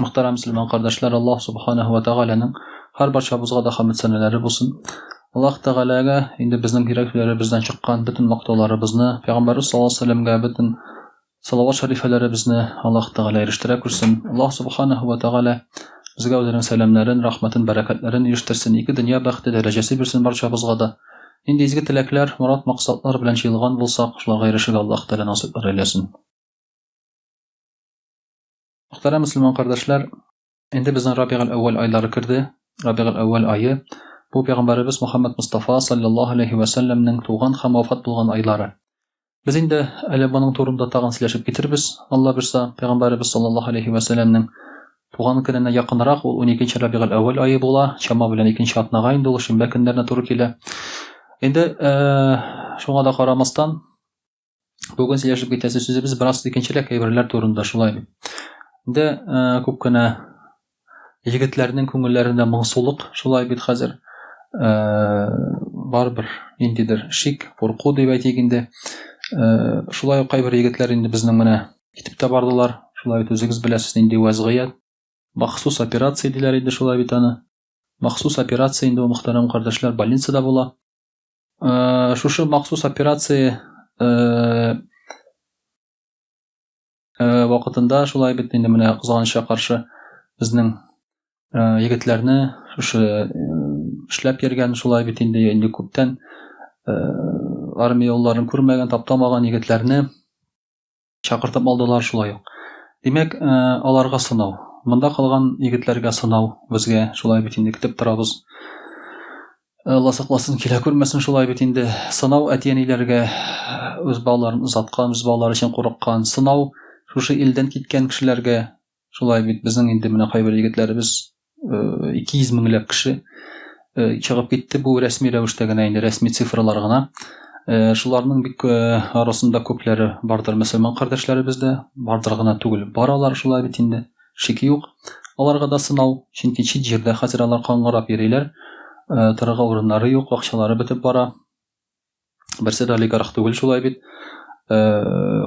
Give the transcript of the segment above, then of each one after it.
Muhtaram Müslüman kardeşler, Allah Subhanahu ve Taala'nın her barcamızga da hamd seneleri bulsun. Allah Teala'ga indi bizning yuraklerimizdan chiqqan bütün maqtovlarimizni, Peygamberimiz sallallohu alayhi vasallamga bütün salavat şerifelerimizni Allah Teala eriştire kursun. Allah Subhanahu ve Taala bizga o'zining salamlarin, rahmatin, barakatlarin erishtirsin. İki dünya baxti derecesi birsin barchamizga da. Endi izgi tilaklar, murad maqsadlar bilan yig'ilgan bo'lsak, shularga erishishga Allah Teala nasib eylesin. Muhtaram Müslüman kardeşler, endi bizning Rabiul Avval oylari kirdi. Rabiul Avval ayı bu Peygamberimiz Muhammed Mustafa sallallahu aleyhi ve sellem'nin tuğan ham vafat bulgan ayları. Biz endi ele buning to'g'rida tag'in silashib ketirmiz. Allah bilsa Peygamberimiz sallallahu aleyhi ve sellem'nin tuğan kununa yaqinroq ol 12 Rabiul Avval ayı bo'la, shama bilan 2 atnaga endi ul shinba kunlarına to'g'ri kela. Endi shunga da qaramasdan bugun silashib ketasiz sözimiz biroz ikinchilik ayberlar to'g'rida shulay. Endi ko'pgina yigitlarning ko'ngillarida mo'ngsuliq shulay bit hozir baribir indidir shik qo'rquv deb aytganda shulay qaybir yigitlar endi bizning mana kitibda bordilar. Shulay o'zingiz bilasiz, endi vaziyat maxsus operatsiya dilar edi shulay bitani. Maxsus operatsiya endi muhtaram qardoshlar больницада bo'la. Shu maxsus operatsiya vaqtida shulay bit endi mana qizg'anishga qarshi bizning yigitlarni shu ishlab yurgan shulay bit endi ko'pdan armiya yo'llarini ko'rmagan, taptamagan yigitlarni chaqirtib oldilar shulay. Demak, ularga sinov. Bunda qolgan yigitlarga sinov bizga shulay bit endi kitib turamiz. Allah saqlasin, kela ko'rmasin shulay bit endi sinov atiyanilarga o'z bog'larini uzatgan, o'z bog'lari uchun qo'rqqan, sinov shu eldan ketgan kishilarga shulay bit bizning endi mana qaybir yigitlarimiz 200 minglab kishi chiqib ketdi. Bu rasmiy ravishda endi rasmiy sifrlarga. Shularning arasında ko'plari bardir musulmon qardoshlarimiz da bardirgina tugul. Baralar shulay bit endi shiki yo'q. Ularga da sinov, chunki chet yerda hozirlar qonqarab yerilar. Taraga o'rinlari yo'q, vaqchalari bitib bora. Birsi da oligarx tugul shulay bit.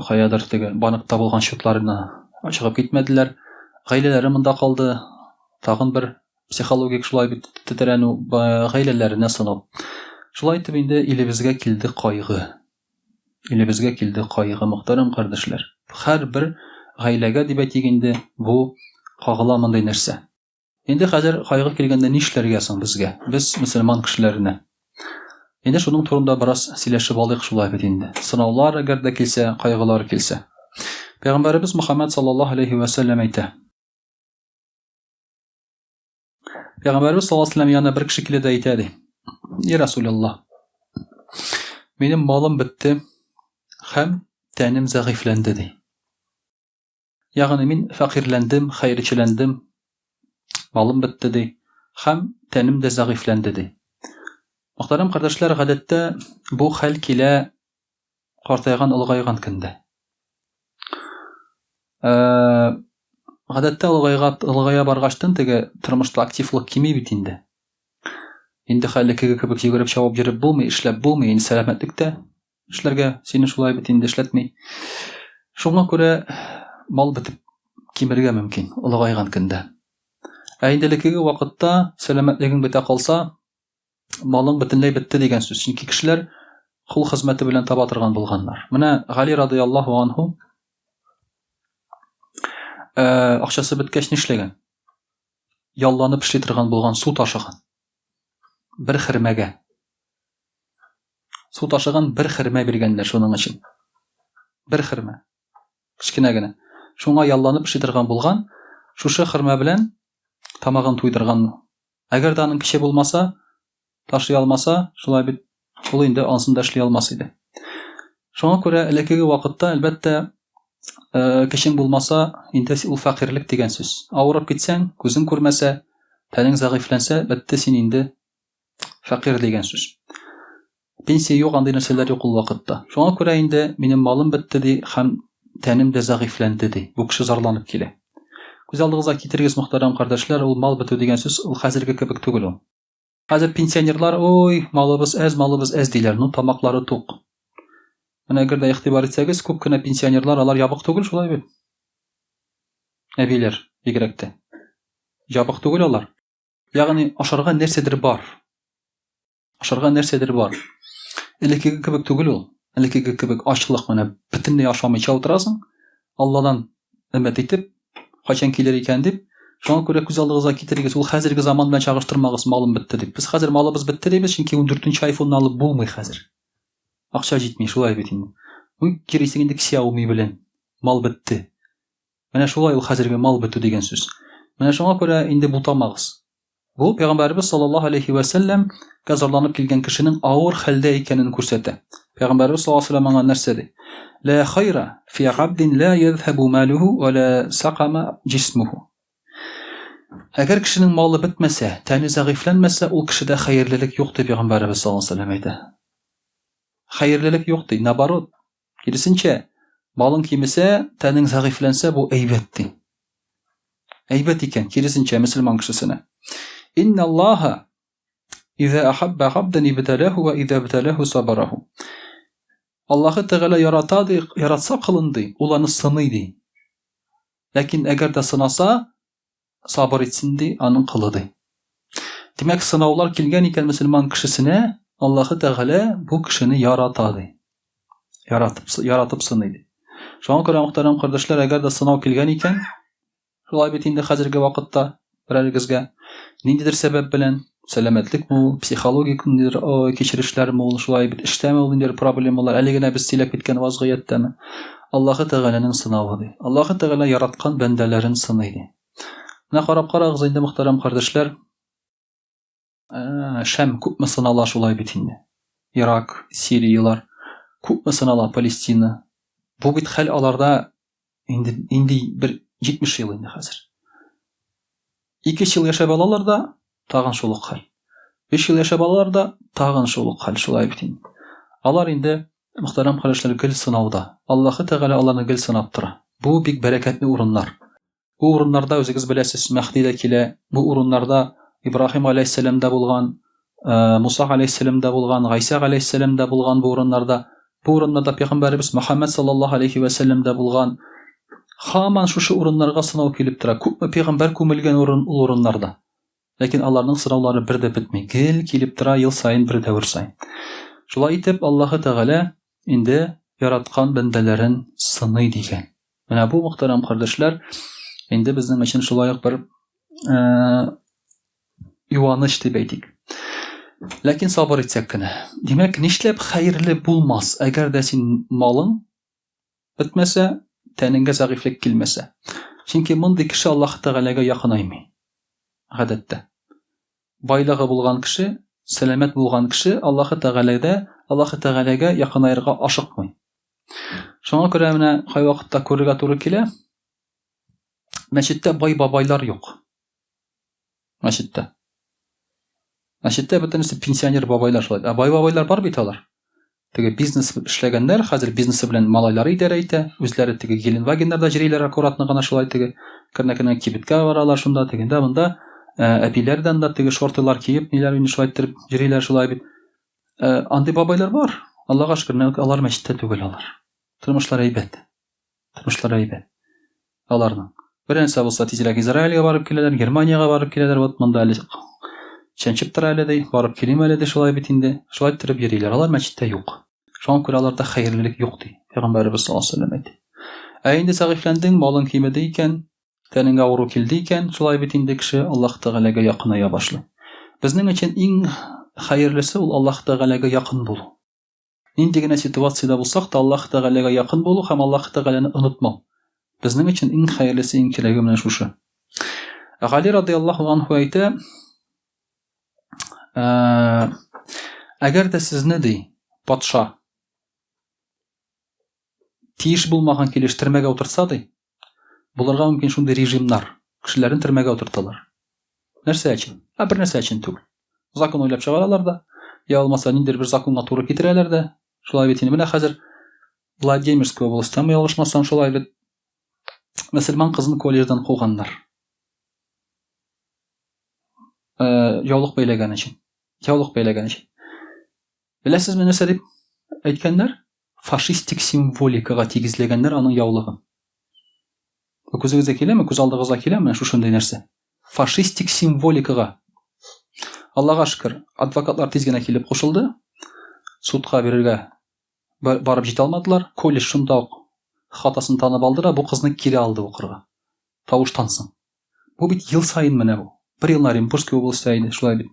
Hayadartagi bankda bo'lgan shotlarini chiqib ketmedilar. G'aylelari munda qoldi. Tag'in bir psixologik shulay bit titranu g'aylalarini sinov. Shulay deb endi elimizga keldi qayg'u. Elimizga keldi qayg'u muhtaram qardoshlar. Har bir g'aylaga deb aytganda bu qog'ila bunday narsa. Endi hozir qayg'u kelganda ne ishlargasan bizga? Biz musulmon kishilarni. Endi shuning to'g'rida biroz silashib olaylik shulay bit endi. Sinovlar agarda kelsa, qayg'ular kelsa. Peygamberimiz Muhammed sallallahu aleyhi ve sellem aytdi. Peygamberimiz sallallahu aleyhi ve sellem yana bir kishi keldi aytadi. Ya Resulallah, benim malım bitti, hem tenim zayıflendi dedi. Yani men fakirlendim, hayırçilendim, malım bitti dedi, hem tenim de zayıflendi dedi. Muhtaram kardeşler, adette bu hal ile qartaygan ulgaygan kunda. Adette ulgaya bargaçtan tege turmuşda aktiflik kimi bitindi. Endi xallikiga kibik yugurib javob berib bo'lmay, ishlab bo'lmay, endi salomatlikda ishlarga seni shulay bit endi ishlatmay. Shunga ko'ra mol bitib kemirga mumkin ulg'aygan kunda. Ayndalikiga vaqtda salomatliging bita qolsa, moling butunlay bitdi degan so'z. Chunki kishilar qul xizmati bilan tabatirgan bo'lganlar. Mana Ali radhiyallohu anhu aqchasi bitgach ishlagan. Yollanib ishletirgan bo'lgan suv tashigan. Bir xirmaga. Suv tashigan bir xirma berganlar shuning uchun. Bir xirma. Kichkinagina. Shunga yollanib ishletirgan bo'lgan, shu xirma bilan tamag'in to'ydirgan. Agar daning kishi bo'lmasa, tashlay olmasa, shulay bit ul endi ansında ishlay olmas edi. Shunga ko'ra ilkiga vaqtda albatta kishing bo'lmasa, endi ul faqirlik degan so'z. Avrab ketsang, ko'zing ko'rmasa, taning zayıflansa, bitta sen endi faqir degan so'z. Pensiya yo'q, qanday narsalar yo'q ul vaqtda. Shunga ko'ra endi mening molim bitdi dedi, ham tanim de zayıflandi dedi. Bu kishi zarlanib keldi. Ko'z oldingizga keltirgis muhtaram qardoshlar, ul mol bitdi degan so'z ul hozirgi kibik tugul. Hozir pensionerlar oy, malımız az deylar, no tamoqlari to'q. Mana agarda e'tibor etsangiz, ko'pgina pensionerlar ular yopiq tugul shulay bit. Abilar, yigrakda. Ябык түгел алар. Ягъни ашарга нәрсәдер бар. Ашарга нәрсәдер бар. Элекеге кебек түгел ул. Элекеге кебек ачлык менә бөтенләй ашамыйча утырасың. Алладан өмет итеп, качан килер икән дип, шуңа күрә күз алдыгызга китерегез. Ул хәзерге заман белән чагыштырмагыз, малым бетте дип. Без хәзер малыбыз бетте дибез, чөнки 14нче iPhone-ны алып булмый хәзер. Акча җитми, шулай бит инде. Бу кирисең инде Xiaomi белән мал бетте. Менә шулай ул хәзерге мал бетү дигән сүз. Менә шуңа күрә инде бутамагыз. Бу Пәйгамбәрбез саллаллаһу алейхи ва саллям газарланып килгән кешенең авыр хәлдә икәнен күрсәтә. Пәйгамбәрбез саллаллаһу алейхи ва саллям аңа нәрсә ди? Ла хайра фи абдин ла йذهب малуху ва ла сaqama jismuhu. Әгәр кешенең малы бетмәсә, тәне зәгыйфләнмәсә, ул кешедә хәерлелек юк дип Пәйгамбәрбез саллаллаһу алейхи ва саллям әйтә. Хәерлелек юк ди. Наоборот, киресенчә, малың кимесә, тәнең зәгыйфләнсә, бу әйбәт ди. Әйбәт икән, киресенчә мөселман кешесенә. Инна Аллаһа иза ахабба абдан ибталаху ва иза ибталаху сабараху. Аллаһы Тәгалә ярата ди, яратса кылынды, ул аны сыный ди. Ләкин әгәр дә сынаса, сабыр итсен ди, аның кылы ди. Димәк, сынаулар килгән икән мөселман кешесенә, Аллаһы Тәгалә бу кешене ярата ди. Яратып сыный ди. Шуңа күрә мөхтәрәм кардәшләр, әгәр дә сынау килгән икән, шулай бит инде хәзерге вакытта берәрегезгә ниндидер сәбәп белән сәламәтлек мул, психологик ниндидер кичерешләр мул, шулай бит эштәме ул ниндидер проблемалар, әле генә без сөйләп киткән вазгыятьтәме. Аллаһы Тәгаләнең сынавы ди. Аллаһы Тәгалә яраткан бәндәләрен сыный ди. Менә карап карагыз инде мөхтәрәм кардәшләр, Шәм күпме сынала шулай бит инде. Ирак, Сириялар күпме сынала, Палестина. Бу бит хәл аларда инде бер 70 ел инде хәзер. 2 ел яшәп алалар да, тагын шул ук хәл. 5 ел яшәп алалар да, тагын шул ук хәл, шулай бит инде. Алар инде мөхтәрәм кардәшләр гел сынауда. Аллаһы Тәгалә аларны гел сынап тора. Бу бик бәрәкәтле урыннар. Бу урыннарда үзегез беләсез, Мәхди дә килә. Бу урыннарда Ибраһим алейһиссәлам да булган, Муса алейһиссәлам да булган, Гайса алейһиссәлам да булган бу урыннарда. Бу урыннарда Пәйгамбәрбез Мөхәммәд саллаллаһу алейхи ва саллям да булган. Хаман шушы урыннарга сынау килеп тора. Күпме пәйгамбәр күмелгән урыннарда. Ләкин аларның сынаулары бер дә бетми. Гел килеп тора ел сайын, бер дәвр сайын. Шулай итеп Аллаһы Тәгалә инде яраткан бәндәләрен сыный дигән. Менә бу мөхтәрәм кардәшләр, инде безнең өчен шулай ук бер юаныч дип әйтик. Ләкин сабыр итсәк кенә. Димәк, нишләп хәерле булмас, әгәр дә син малың бетмәсә, тәнеңгә зәгыйфлек килмәсә. Чөнки мондый кеше Аллаһы Тәгаләгә якынаймый. Гадәттә. Байлыгы булган кеше, сәламәт булган кеше Аллаһы Тәгаләгә якынайырга ашыкмый. Шуңа күрә менә кайвакытта күрергә туры килә. Мәчеттә бай бабайлар юк. Мәчеттә бөтенесе пенсионер бабайлар шулай. Бай бабайлар бар бит алар. Теге бизнес эшләгәннәр, хәзер бизнесы белән малайлары идарә итә. Үзләре теге Геленвагеннарда җырлар аккуратны гына шулай теге кырнакына кибеткә баралар, шунда тегендә монда әбиләрдән да теге шортылар киеп, ниләр инде шулай итеп җырлар шулай бит. Андый бабайлар бар. Аллаһка шөкер, алар мәчеттә түгел алар. Тормышлар әйбәт. Аларның. Беренче булса тизрәк Израильгә барып киләләр, Германиягә барып киләләр, вот монда әле чәнчеп тора әле ди, барып килим әле ди, шулай бит инде. Шулай итеп йөриләр. Алар мәчеттә юк. Шуңа күрә аларда хәерлелек юк ди. Пәйгамбәрбез саллаллаһу алейһи ва саллям әйтә. Инде сәгыйфләндең, малың кимеде икән, тәнеңгә авыру килде икән, шулай бит инде кеше Аллаһ Тәгаләгә якыная башлый. Безнең өчен иң хәерлесе ул Аллаһ Тәгаләгә якын булу. Нинди генә ситуациядә булсак та Аллаһ Тәгаләгә якын булу һәм Аллаһ Тәгаләне онытмау. Безнең өчен иң хәерлесе, иң кирәге менә шушы. Гали радиллаһу анһу әйтә, әгәр дә сезне ди патша тиеш булмаган килеш төрмәгә утырса ди, булырга мөмкин шундый режимнар, кешеләрен төрмәгә утырталар. Нәрсә өчен? Бер нәрсә өчен түгел. Закон уйлап чыгаралар да, я булмаса ниндидер бер законга туры китерәләр дә, шулай бит инде менә хәзер Владимирская областьтан ялгышмасам шулай бит мөселман кызын колледждан куганнар. Яулык бәйләгән өчен. Беләсезме нәрсә дип әйткәннәр? Фашистик символикага тигезләгәннәр аның яулыгын. Күзегезгә киләме? Күз алдыгызга киләме шушындай нәрсә? фашистик символикага. Аллага шүкүр, адвокатлар тез генә килеп кушылды. Судка берергә барып җитә алмадылар. Колледж шунда ук хатасын танып алды, бу кызны кире алды укырга. Тавыштан соң. Бу бит ел сайын менә бу. Бер ел Оренбургский областьта иде, шулай бит.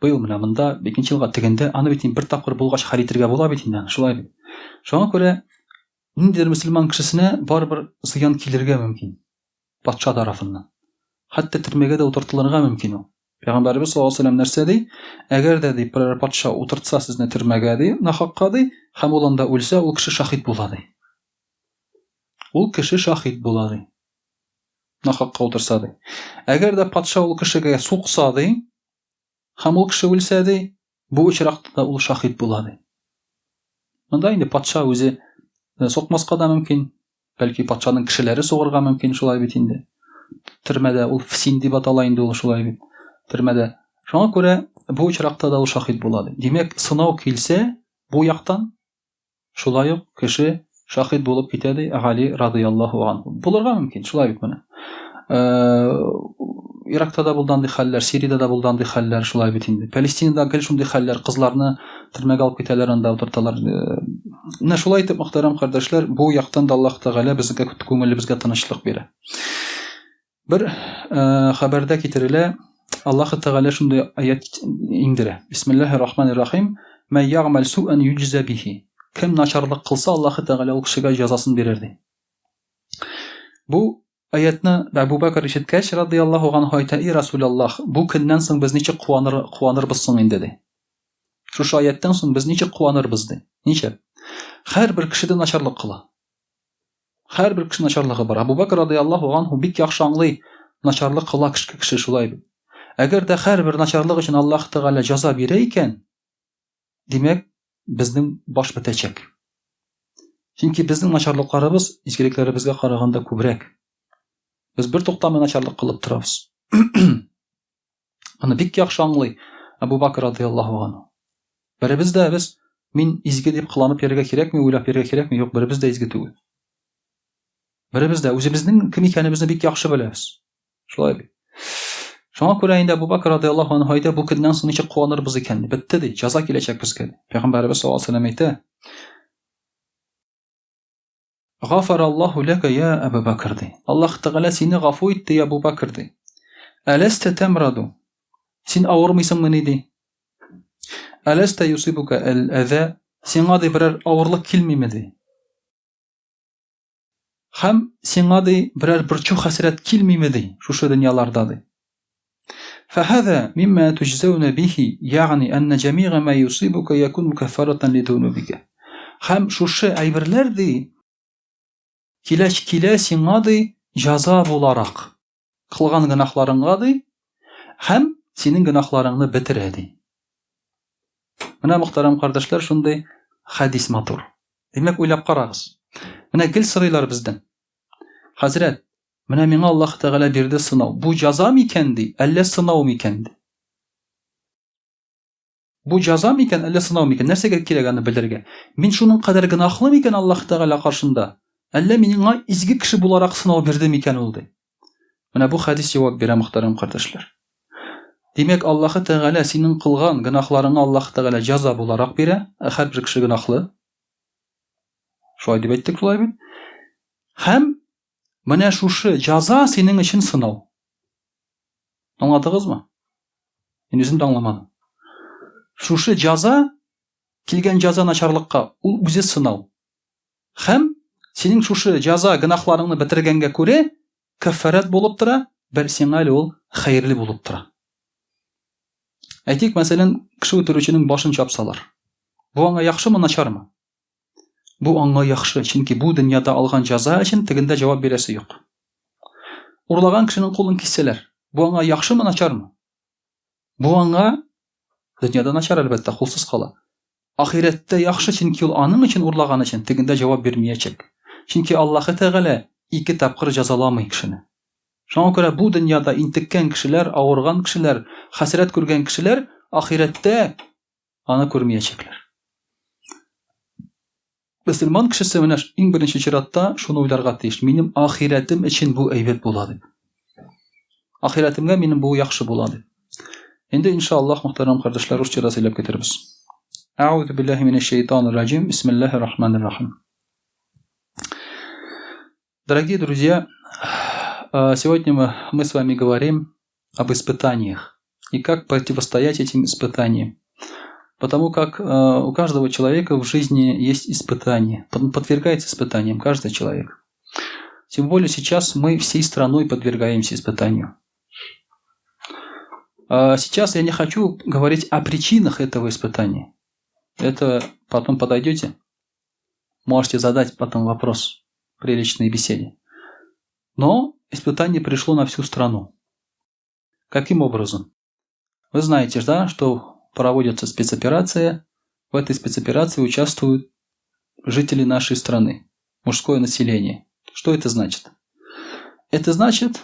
Быел менә монда, икенче елга тегендә, аны бит бер тапкыр булгач харитергә була бит инде, шулай бит. Шуңа күрә ниндидер мөселман кешесенә барыбер зыян килергә мөмкин. Патша тарафыннан. Хәтта төрмәгә дә утыртылырга мөмкин ул. Пәйгамбәрбез саллаллаху алейһи ва саллям нәрсә ди? Әгәр дә ди бер патша утыртса сезне төрмәгә ди, нахакка ди, һәм ул анда үлсә, ул кеше шаһид була ди. Ул кеше шаһид була ди. Нахакка утырса ди. Әгәр дә патша ул кешегә сукса ди, һәм ул кеше үлсә ди, бу очракта да ул шаһид була ди. Монда инде патша үзе сукмаска да мөмкин, бәлки патшаның кешеләре сугырга мөмкин, шулай бит инде. Төрмәдә ул фсин дип атала инде ул, шулай бит. Төрмәдә. Шуңа күрә бу очракта да ул шаһид була ди. Димәк, сынау килсә, бу яктан шулай ук кеше шаһид булып китә ди, Гали радиллаһу анһу. Булырга мөмкин, шулай бит менә. Иракта да булган ди хәлләр, Сириядә да булган ди хәлләр, шулай бит инде. Палестинада гел шундый хәлләр, кызларны төрмәгә алып китәләр, анда утырталар. Менә шулай итеп, мөхтәрәм кардәшләр, бу яктан да Аллаһ Тәгалә безгә күңелебезгә тынычлык бирә. Бер хәбәрдә китерелә, Аллаһ Тәгалә шундый аят индерә. Бисмиллаһир-рахманир-рахим. Мә яъмал су'ан юджза бихи. Кем начарлык кылса, Аллаһ Тәгалә ул кешегә җәзасын бирер ди. Бу аятны Абу Бакр ишеткәч, радиллаһу анһу әйтә: "И Расулаллаһ, бу көннән соң без ничек куанырбыз соң инде?" ди. Шушы аяттан соң без ничек куанырбыз ди. Ничек? Һәрбер кешедә начарлык кыла. Һәрбер кеше начарлыгы бар. Абу Бакр радиллаһу анһу бик яхшы аңлый, начарлык кыла кеше шулай бит. Әгәр дә һәрбер начарлык өчен Аллаһ Тәгалә җәза бирә икән, димәк, безнең баш бетәчәк. Чөнки безнең начарлыкларыбыз изгелекләребезгә караганда күбрәк. Без бер туктамый начарлык кылып торабыз. Аны бик яхшы аңлый Абу Бакр радиллаһу анһу. Беребез дә мин изге дип кыланып йөрергә кирәкме, уйлап йөрергә кирәкме? Юк, беребез дә изге түгел. Беребез дә үзебезнең кем икәнебезне бик яхшы беләбез. Шулай бит. Шуңа күрә инде Абу Бакр радиллаһу анһу әйтә, бу көннән соң ничек куанырбыз икән? Бетте ди, җәза киләчәк безгә. Пәйгамбәрбез саллаллаһу алейһи ва саллям әйтә: "Гафараллаһу лака я Абу Бакр ди. Аллаһ Тәгалә сине гафу итте, я Абу Бакр ди. Аласта тамраду. Син авырмыйсыңмы ди? Аласта юсибука ал-аза. Сиңа ди берәр авырлык килмиме ди? Һәм сиңа ди берәр борчу хәсрәт килмиме ди? Шушы дөньяларда ди. فهذا مما تجزون به يعني أن جميع ما يصيبك يكون مكفرة لذنوبك. Һәм шушы әйберләр ди килә сиңа ди җәза буларак кылган гынахларыңга ди, һәм синең гынахларыңны бетерә ди. Менә мөхтәрәм кардәшләр, шундый хадис матур. Димәк, уйлап карагыз. Менә гел сорыйлар бездән. Хәзрәт, менә миңа Аллаһ Тәгалә бирде сынау. Бу җәза микән ди, әллә сынау микән ди? Бу җәза микән, әллә сынау микән? Нәрсәгә кирәк аны белергә? Мин шуның кадәр гынахлы микән Аллаһ Тәгалә каршында? Әллә миңа изге кеше буларак сынау бирде микән ул ди? Менә бу хадис җавап бирә, мөхтәрәм кардәшләр. Димәк, Аллаһ Тәгалә синең кылган гынахларыңа Аллаһ Тәгалә җәза буларак бирә, һәрбер кеше гынахлы. Шулай дип әйттек, шулай бит. Һәм менә шушы җәза синең өчен сынау. Аңладыгызмы? Мин үзем дә аңламадым. Шушы җәза, килгән җәза начарлыкка, ул үзе сынау. Һәм синең шушы җәза гынахларыңны бетергәнгә күрә кафарат булып тора, бер сиңа ул хәерле булып тора. Әйтик, мәсәлән, кеше үтерүченең башын чапсалар. Бу аңа яхшымы, начармы? Бу аңа яхшы, чөнки бу дөньяда алган җәза өчен тегендә җавап бирәсе юк. Урлаган кешенең кулын киссәләр, бу аңа яхшымы, начармы? Бу аңа дөньяда начар, әлбәттә, кулсыз кала. Ахирәттә яхшы, чөнки ул аның өчен урлаган өчен тегендә җавап бирмәячәк. Чөнки Аллаһ Тәгалә ике тапкыр җәзаламый кешене. Шуңа күрә бу дөньяда интеккән кешеләр, авырган кешеләр, хәсрәт күргән кешеләр ахирәттә аны күрмәячәкләр. Мөселман кешесе менә иң беренче чиратта шуны уйларга тиеш: минем ахирәтем өчен бу әйбәт була дип. Ахиратымга минем бу яхшы булады. Инде иншаллах мөхтәрәм кардәшләр, русча да сөйләп китербез. Аузу биллахи минеш шайтанир раджим. Бисмиллахир рахманир рахим. Дорогие друзья, сегодня мы с вами говорим об испытаниях и как противостоять этим испытаниям. Потому как у каждого человека в жизни есть испытания, подвергается испытаниям каждый человек. Тем более сейчас мы всей страной подвергаемся испытанию. Сейчас я не хочу говорить о причинах этого испытания. Это потом подойдете, можете задать потом вопрос при личной беседе. Но испытание пришло на всю страну. Каким образом? Вы знаете, да, что проводится спецоперация. В этой спецоперации участвуют жители нашей страны, мужское население. Что это значит? Это значит,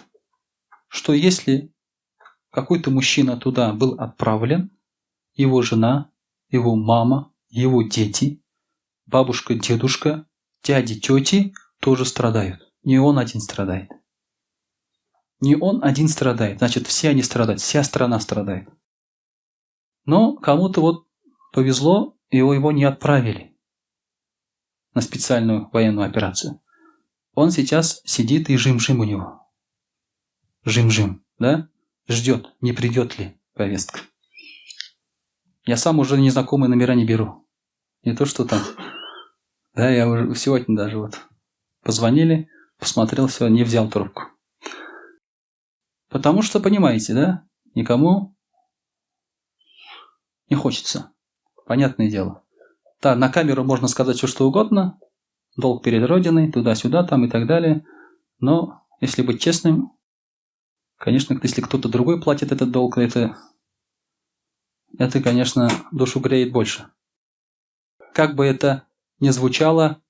что если какой-то мужчина туда был отправлен, его жена, его мама, его дети, бабушка, дедушка, дяди, тети тоже страдают. Не он один страдает. Не он один страдает. Значит, все они страдают, вся страна страдает. Но кому-то вот повезло, его не отправили на специальную военную операцию. Он сейчас сидит и жим-жим у него. Жим-жим, да? Ждет, не придет ли повестка. Я сам уже незнакомые номера не беру. Не то, что там. Да, я уже сегодня даже вот позвонили, посмотрел, все, не взял трубку. Потому что, понимаете, да? Никому не хочется. Понятное дело. Да, на камеру можно сказать все, что угодно. Долг перед Родиной, туда-сюда, там и так далее. Но, если быть честным, конечно, если кто-то другой платит этот долг, это, конечно, душу греет больше. Как бы это ни звучало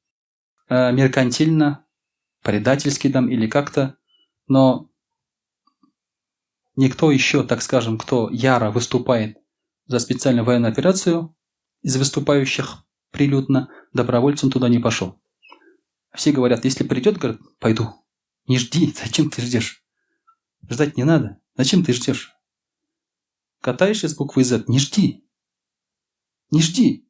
меркантильно, предательски там или как-то, но никто еще, так скажем, кто яро выступает за специальную военную операцию, из выступающих прилюдно, добровольцем туда не пошел. Все говорят, если придет, говорят, пойду. Не жди, зачем ты ждешь? Ждать не надо. Зачем ты ждешь? Катаешься с буквы Z, не жди. Не жди.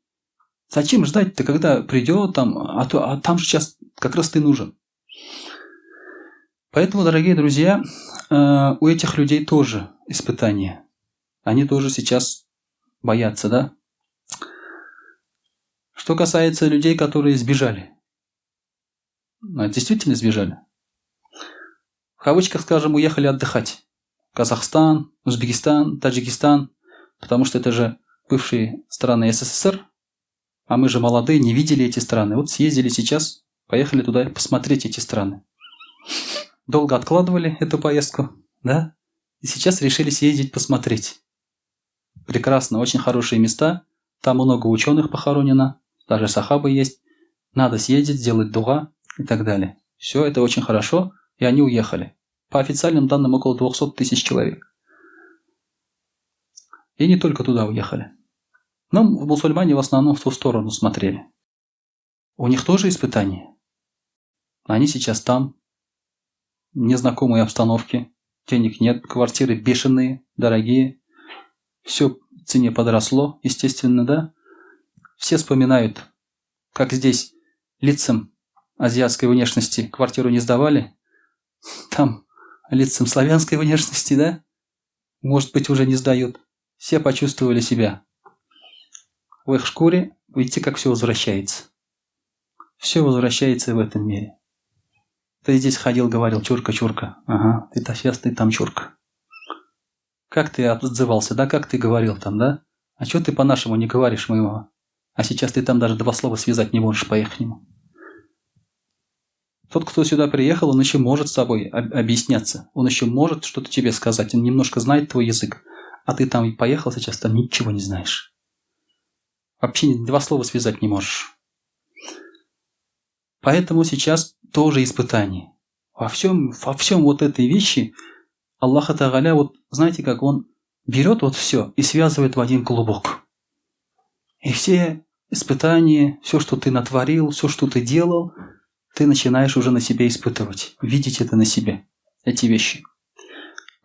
Зачем ждать-то, когда придет там, а там же сейчас как раз ты нужен. Поэтому, дорогие друзья, у этих людей тоже испытания. Они тоже сейчас боятся, да? Что касается людей, которые сбежали. Действительно сбежали. В кавычках, скажем, уехали отдыхать. Казахстан, Узбекистан, Таджикистан. Потому что это же бывшие страны СССР. А мы же молодые, не видели эти страны. Вот съездили сейчас, поехали туда посмотреть эти страны. Долго откладывали эту поездку, да? И сейчас решили съездить посмотреть. Прекрасно, очень хорошие места. Там много ученых похоронено. Даже сахабы есть. Надо съездить, сделать дуга и так далее. Все это очень хорошо. И они уехали. По официальным данным, около 200 тысяч человек. И не только туда уехали. Но мусульмане в основном в ту сторону смотрели. У них тоже испытания. Они сейчас там. Незнакомые обстановки. Денег нет. Квартиры бешеные, дорогие. Все в цене подросло, естественно, да. Все вспоминают, как здесь лицам азиатской внешности квартиру не сдавали. Там лицам славянской внешности, да. Может быть, уже не сдают. Все почувствовали себя в их шкуре. Видите, как все возвращается. Все возвращается в этом мире. Ты здесь ходил, говорил, чурка, чурка. Ага, сейчас ты там чурка. Как ты отзывался, да? Как ты говорил там, да? А что ты по-нашему не говоришь моего? А сейчас ты там даже два слова связать не можешь по-ихнему. Тот, кто сюда приехал, он еще может с тобой объясняться. Он еще может что-то тебе сказать. Он немножко знает твой язык. А ты там поехал сейчас, там ничего не знаешь. Вообще два слова связать не можешь. Поэтому сейчас тоже испытание. Во всем вот этой вещи Аллах Тааля, вот знаете, как он берет вот все и связывает в один клубок. И все испытания, все, что ты натворил, все, что ты делал, ты начинаешь уже на себе испытывать, видеть это на себе, эти вещи.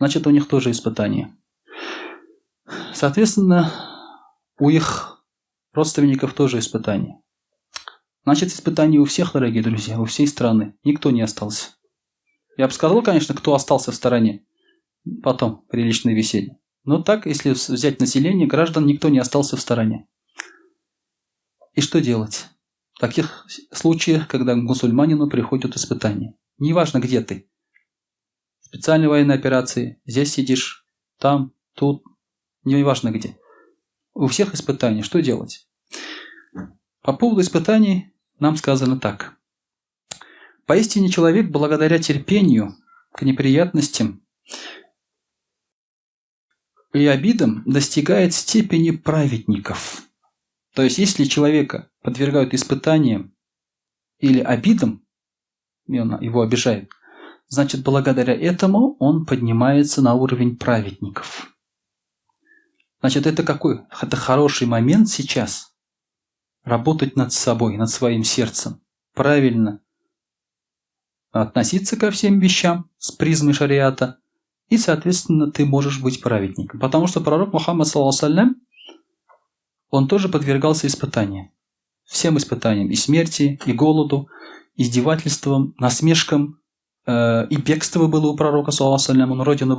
значит, у них тоже испытания. Соответственно, у их родственников тоже испытания. Значит, испытания у всех, дорогие друзья, у всей страны. Никто не остался. Я бы сказал, конечно, кто остался в стороне. Потом, при личной беседе. Но так, если взять население, граждан, никто не остался в стороне. И что делать? В таких случаях, когда к мусульманину приходят испытания. Неважно, где ты. Специальной военной операции. Здесь сидишь, там, тут. Неважно где. У всех испытания. Что делать? По поводу испытаний нам сказано так. Поистине человек, благодаря терпению к неприятностям и обидам, достигает степени праведников. То есть, если человека подвергают испытаниям или обидам, и он его обижает, значит, благодаря этому он поднимается на уровень праведников. Значит, это какой? Это хороший момент сейчас работать над собой, над своим сердцем. Правильно относиться ко всем вещам с призмы шариата. И, соответственно, ты можешь быть праведником. Потому что пророк Мухаммад, ﷺ, он тоже подвергался испытаниям. Всем испытаниям. И смерти, и голоду, издевательствам, насмешкам. И бегство было у пророка, ﷺ. Он родину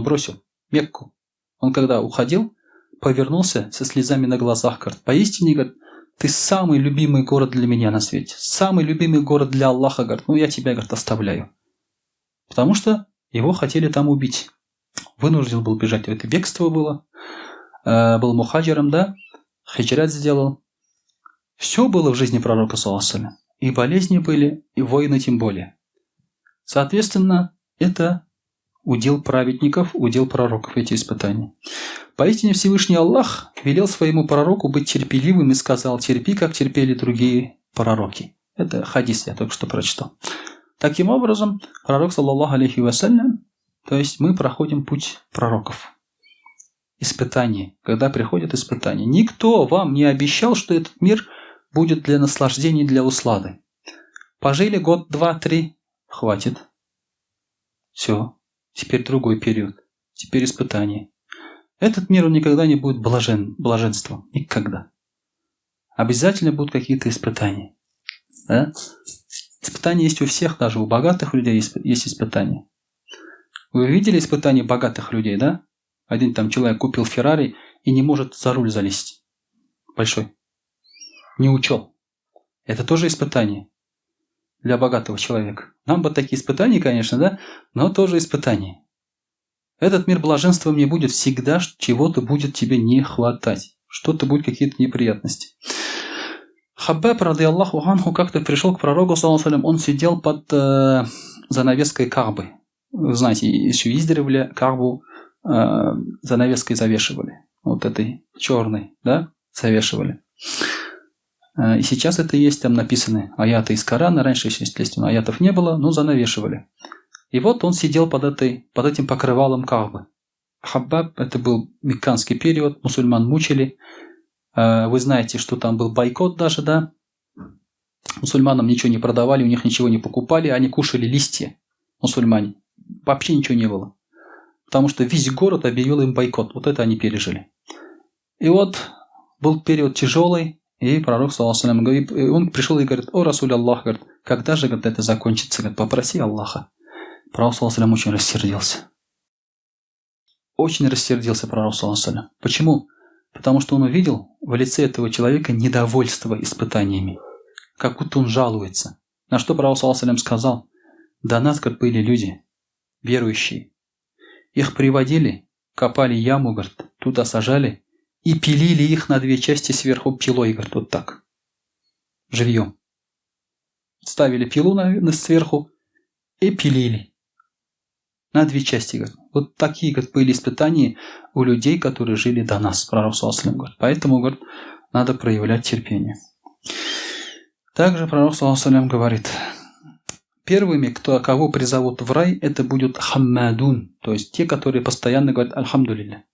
бросил. Мекку. Он когда уходил, повернулся со слезами на глазах. Говорит, поистине, говорит, ты самый любимый город для меня на свете. Самый любимый город для Аллаха. Говорит, я тебя, говорит, оставляю. Потому что его хотели там убить. Вынужден был бежать. Это бегство было. Был мухаджиром, да? Хиджрат сделал. Все было в жизни пророка, ﷺ. И болезни были, и войны тем более. Соответственно, это удел праведников, удел пророков, эти испытания. Поистине Всевышний Аллах велел своему пророку быть терпеливым и сказал, терпи, как терпели другие пророки. Это хадис, я только что прочитал. Таким образом, пророк, саллаллаху алейхи вассалям, то есть мы проходим путь пророков. Испытания, когда приходят испытания. Никто вам не обещал, что этот мир будет для наслаждений, для услады. Пожили год, два, три, хватит. Все. Теперь другой период. Теперь испытание. Этот мир, он никогда не будет блаженством. Никогда. Обязательно будут какие-то испытания. Да? Испытания есть у всех, даже у богатых людей есть испытания. Вы видели испытания богатых людей, да? Один там человек купил Феррари и не может за руль залезть. Большой. Не учел. Это тоже испытание для богатого человека. Нам бы такие испытания, конечно, да? Но тоже испытания. Этот мир блаженством не будет. Всегда чего-то будет тебе не хватать. Что-то будет, какие-то неприятности. Хаббаб, ради Аллаху анху, как-то пришел к пророку, саллаллаху, он сидел под занавеской Каабы. Вы знаете, еще издревле Каабу занавеской завешивали. Вот этой черной, да, завешивали. И сейчас это есть, там написаны аяты из Корана. Раньше, естественно, аятов не было, но занавешивали. И вот он сидел под этим покрывалом Каабы. Хаббаб, это был мекканский период, мусульман мучили. Вы знаете, что там был бойкот даже, да? Мусульманам ничего не продавали, у них ничего не покупали, они кушали листья, мусульмане. Вообще ничего не было. Потому что весь город объявил им бойкот. Вот это они пережили. И вот был период тяжелый, и пророк, саллаллаху говорит, он пришел и говорит, о, Расуль Аллах, говорит, когда же, говорит, это закончится? Говорит, попроси Аллаха. Пророк, саллаллаху очень рассердился. Очень рассердился пророк, саллаллаху. Почему? Потому что он увидел в лице этого человека недовольство испытаниями. Как будто он жалуется. На что пророк, саллаллаху сказал, до нас, говорит, были люди, верующие. Их приводили, копали яму, говорит, туда сажали и пилили их на две части сверху пилой, говорит, вот так. Живьем. Ставили пилу сверху и пилили. На две части, говорит. Вот такие, говорит, были испытания у людей, которые жили до нас, пророк саллаллаху говорит. Поэтому, говорит, надо проявлять терпение. Также пророк саллаллаху говорит, первыми, кого призовут в рай, это будут хаммадун, то есть те, которые постоянно говорят альхамдулилля.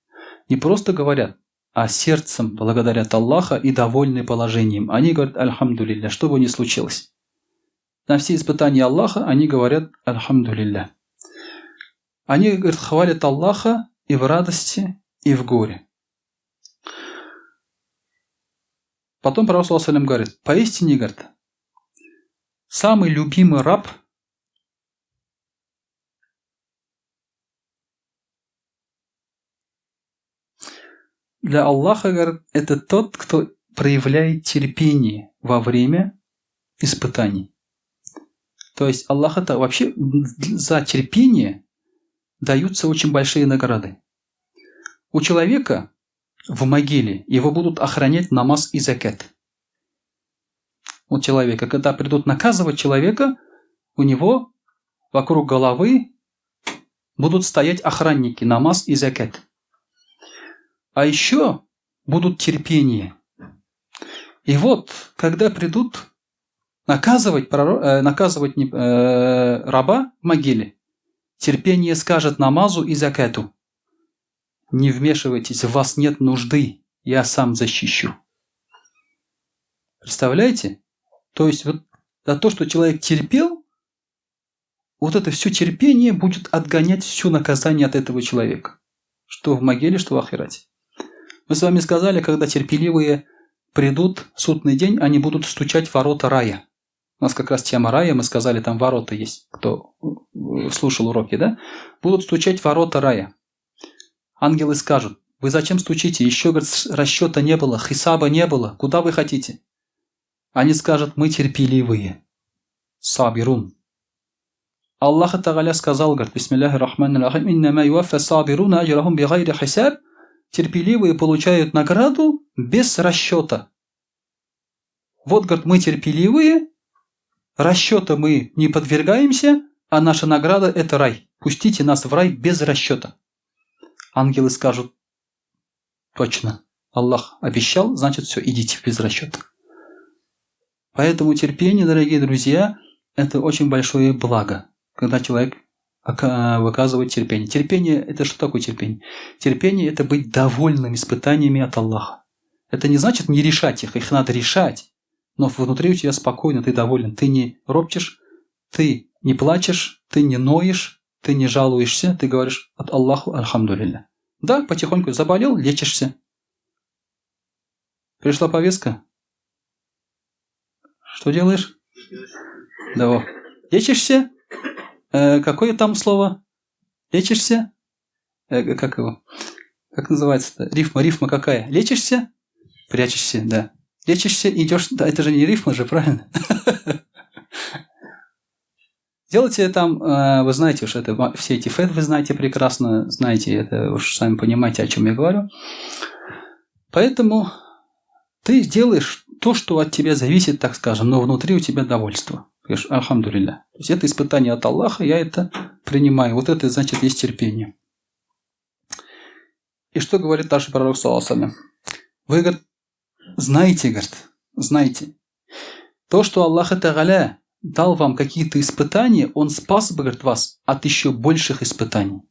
Не просто говорят, а сердцем благодарят Аллаха и довольны положением. Они говорят альхамдулилля, что бы ни случилось. На все испытания Аллаха они говорят альхамдулилля. Они, говорит, хвалят Аллаха и в радости, и в горе. Потом пророк саллаллаху алейхи ва саллям говорит, поистине, говорит, самый любимый раб для Аллаха, говорит, это тот, кто проявляет терпение во время испытаний. То есть Аллах это вообще за терпение даются очень большие награды. У человека в могиле его будут охранять намаз и закат. У человека, когда придут наказывать человека, у него вокруг головы будут стоять охранники, намаз и закат. А еще будут терпение. И вот, когда придут наказывать раба в могиле, терпение скажет намазу и закату: не вмешивайтесь, в вас нет нужды, я сам защищу. Представляете? То есть вот за то, что человек терпел, вот это все терпение будет отгонять все наказание от этого человека. Что в могиле, что в ахирате. Мы с вами сказали, когда терпеливые придут в судный день, они будут стучать в ворота рая. У нас как раз тема рая, мы сказали, там ворота есть, кто слушал уроки, да? Будут стучать в ворота рая. Ангелы скажут: вы зачем стучите? Еще, говорит, расчета не было, хисаба не было. Куда вы хотите? Они скажут: мы терпеливые. Сабирун. Аллах Тааля сказал, говорит, бисмилляхи рахмани рахим, иннама юаффа сабируна аджрахум бигайри хисаб. Терпеливые получают награду без расчета. Вот, говорит, мы терпеливые, расчета мы не подвергаемся, а наша награда – это рай. Пустите нас в рай без расчета. Ангелы скажут: точно, Аллах обещал, значит все, идите без расчета. Поэтому терпение, дорогие друзья, это очень большое благо, когда человек выказывает терпение. Терпение – это что такое терпение? Терпение – это быть довольным испытаниями от Аллаха. Это не значит не решать их надо решать, но внутри у тебя спокойно, ты доволен, ты не ропчешь, ты не плачешь, ты не ноешь, ты не жалуешься, ты говоришь от Аллаху альхамдулилля. Да, потихоньку заболел, лечишься. Пришла повестка. Что делаешь? Да. Лечишься? Какое там слово? Лечишься? Как его? Как называется-то? Рифма какая? Лечишься? Прячешься, да. Лечишься, идешь. Да, это же не рифма же, правильно? Делайте там, вы знаете уж это, все эти фэт вы знаете прекрасно, знаете, это уж сами понимаете, о чем я говорю. Поэтому ты делаешь то, что от тебя зависит, так скажем, но внутри у тебя довольство. Говоришь: альхамдулилля. То есть это испытание от Аллаха, я это принимаю. Вот это значит есть терпение. И что говорит наш пророк саллаллаху алейхи ва саллям? Вы, говорит, знаете, то, что Аллах Тааля дал вам какие-то испытания, Он спас бы, говорит, вас от еще больших испытаний.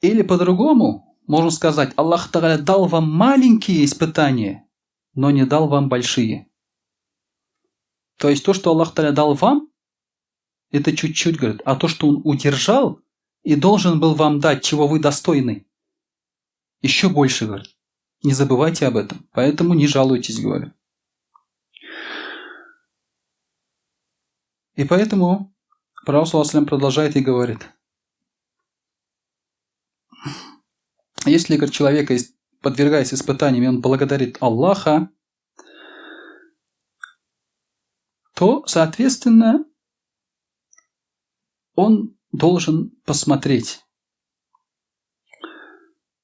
Или по-другому можно сказать: Аллах Тааля дал вам маленькие испытания, но не дал вам большие. То есть то, что Аллах Тааля дал вам, это чуть-чуть, говорит, а то, что Он удержал и должен был вам дать, чего вы достойны, еще больше, говорит. Не забывайте об этом. Поэтому не жалуйтесь, говорю. И поэтому пророк саллаллаху алейхи ва саллям продолжает и говорит: если, говорит, человек подвергается испытаниям, и он благодарит Аллаха, то, соответственно, он должен посмотреть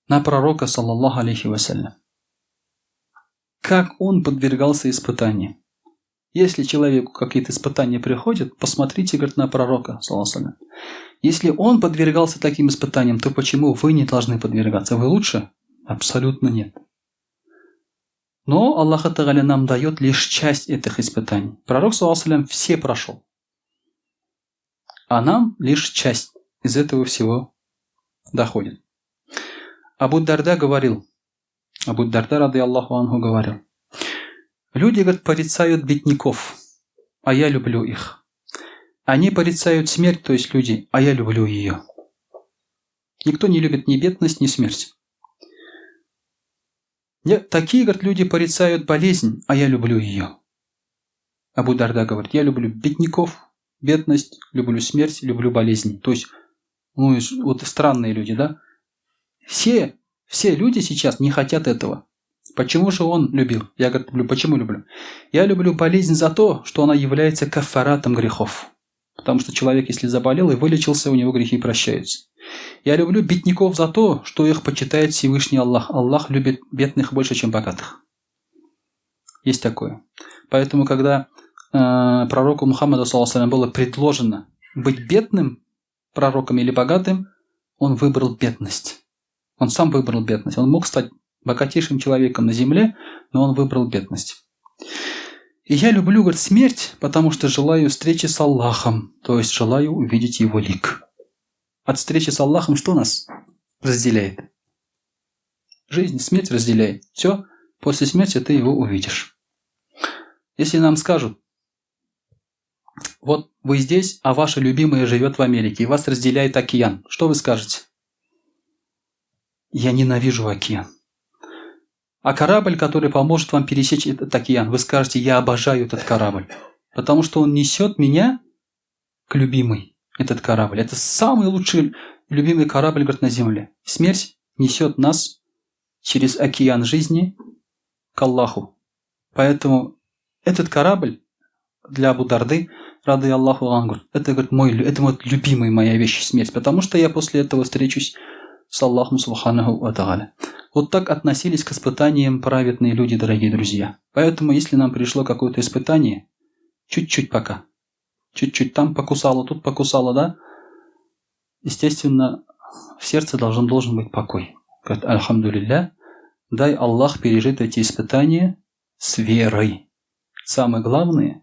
на пророка, саллаллаху алейхи ва саллям, как он подвергался испытаниям. Если человеку какие-то испытания приходят, посмотрите, говорит, на пророка, саллаллаху алейхи ва саллям. Если он подвергался таким испытаниям, то почему вы не должны подвергаться? Вы лучше? Абсолютно нет. Но Аллах Тааля нам дает лишь часть этих испытаний. Пророк, саллаллаху алейхи ва саллям, все прошел. А нам лишь часть из этого всего доходит. Абу Дарда говорил, Абу Дарда, ради Аллаху анху, говорил: люди, говорит, порицают бедняков, а я люблю их. Они порицают смерть, то есть люди, а я люблю ее. Никто не любит ни бедность, ни смерть. Нет, такие, говорит, люди порицают болезнь, а я люблю ее. Абу Дарда говорит, я люблю бедняков, бедность, люблю смерть, люблю болезнь. То есть, вот странные люди, да? Все люди сейчас не хотят этого. Почему же он любил? Я, говорит, люблю. Почему люблю? Я люблю болезнь за то, что она является кафаратом грехов. Потому что человек, если заболел и вылечился, у него грехи прощаются. Я люблю бедняков за то, что их почитает Всевышний Аллах. Аллах любит бедных больше, чем богатых. Есть такое. Поэтому, когда пророку Мухаммаду ﷺ было предложено быть бедным пророком или богатым, он выбрал бедность. Он сам выбрал бедность. Он мог стать богатейшим человеком на земле, но он выбрал бедность. И я люблю, говорит, смерть, потому что желаю встречи с Аллахом, то есть желаю увидеть его лик. От встречи с Аллахом что нас разделяет? Жизнь, смерть разделяет. Все, после смерти ты его увидишь. Если нам скажут, вот вы здесь, а ваша любимая живет в Америке, и вас разделяет океан, что вы скажете? Я ненавижу океан. А корабль, который поможет вам пересечь этот океан, вы скажете, я обожаю этот корабль, потому что он несет меня к любимой. Этот корабль. Это самый лучший любимый корабль, говорит, на земле. Смерть несет нас через океан жизни к Аллаху. Поэтому этот корабль для Абу Дарды, рады Аллаху, он говорит, это, говорит, это вот любимая моя вещь, смерть, потому что я после этого встречусь с Аллахом Субханаху ва Тааля. Вот так относились к испытаниям праведные люди, дорогие друзья. Поэтому, если нам пришло какое-то испытание, чуть-чуть пока. Чуть-чуть там покусало, тут покусало, да? Естественно, в сердце должен быть покой. Говорит, альхамдулилля, дай Аллах пережить эти испытания с верой. Самое главное,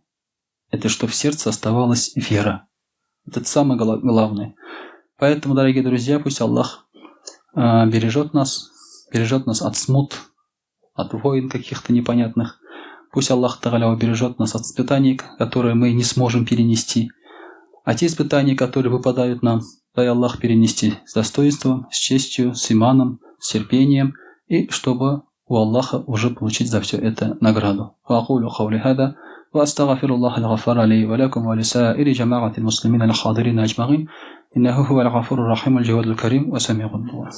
это что в сердце оставалась вера. Это самое главное. Поэтому, дорогие друзья, пусть Аллах бережет нас от смут, от войн каких-то непонятных. Пусть Аллах Тааля убережет нас от испытаний, которые мы не сможем перенести. А те испытания, которые выпадают нам, дай Аллах перенести с достоинством, с честью, с иманом, с терпением, и чтобы у Аллаха уже получить за все это награду. وأستغفر الله الغفار لي ولكم ولسائر جماعة المسلمين الحاضرين أجمعين إنه هو الغفور الرحيم الجواد الكريم وسميع الدعاء.